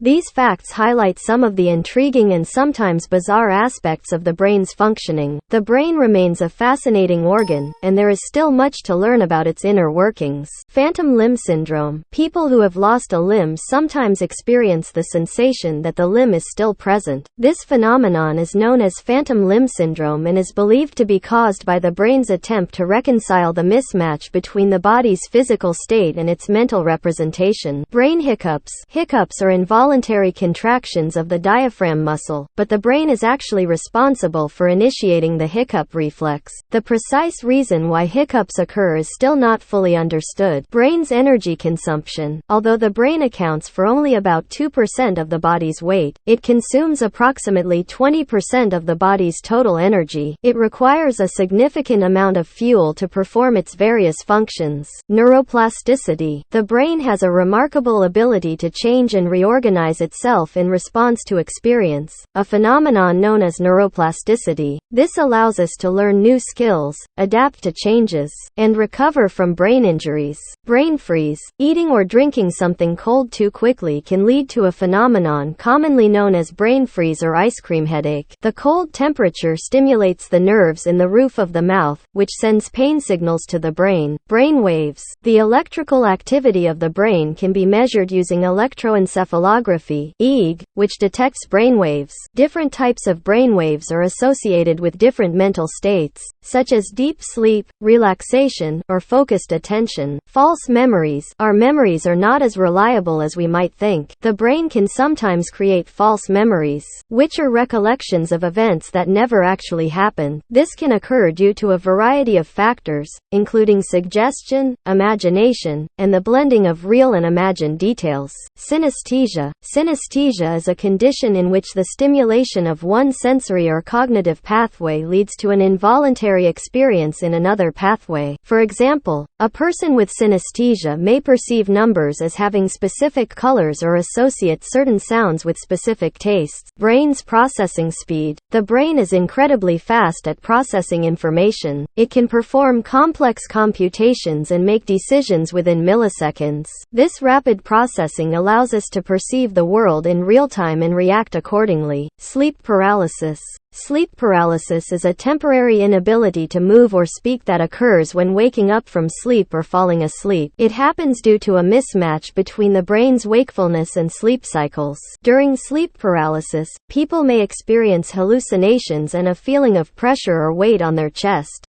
These facts highlight some of the intriguing and sometimes bizarre aspects of the brain's functioning. The brain remains a fascinating organ, and there is still much to learn about its inner workings. Phantom limb syndrome. People who have lost a limb sometimes experience the sensation that the limb is still present. This phenomenon is known as phantom limb syndrome and is believed to be caused by the brain's attempt to reconcile the mismatch between the body's physical state and its mental representation. Brain hiccups. Hiccups are involuntary contractions of the diaphragm muscle, but the brain is actually responsible for initiating the hiccup reflex. The precise reason why hiccups occur is still not fully understood. Brain's energy consumption. Although the brain accounts for only about 2% of the body's weight, it consumes approximately 20% of the body's total energy. It requires a significant amount of fuel to perform its various functions. Neuroplasticity. The brain has a remarkable ability to change and reorganize itself in response to experience, a phenomenon known as neuroplasticity. This allows us to learn new skills, adapt to changes, and recover from brain injuries. Brain freeze. Eating or drinking something cold too quickly can lead to a phenomenon commonly known as brain freeze or ice cream headache. The cold temperature stimulates the nerves in the roof of the mouth, which sends pain signals to the brain. Brain waves. The electrical activity of the brain can be measured using electroencephalography (EEG), which detects brainwaves. Different types of brainwaves are associated with different mental states, such as deep sleep, relaxation, or focused attention. False memories. Our memories are not as reliable as we might think. The brain can sometimes create false memories, which are recollections of events that never actually happened. This can occur due to a variety of factors, including suggestion, imagination, and the blending of real and imagined details. Synesthesia. Synesthesia is a condition in which the stimulation of one sensory or cognitive pathway leads to an involuntary experience in another pathway. For example, a person with synesthesia may perceive numbers as having specific colors or associate certain sounds with specific tastes. Brain's processing speed. The brain is incredibly fast at processing information. It can perform complex computations and make decisions within milliseconds. This rapid processing allows us to perceive the world in real time and react accordingly. Sleep paralysis. Sleep paralysis is a temporary inability to move or speak that occurs when waking up from sleep or falling asleep. It happens due to a mismatch between the brain's wakefulness and sleep cycles. During sleep paralysis, people may experience hallucinations and a feeling of pressure or weight on their chest.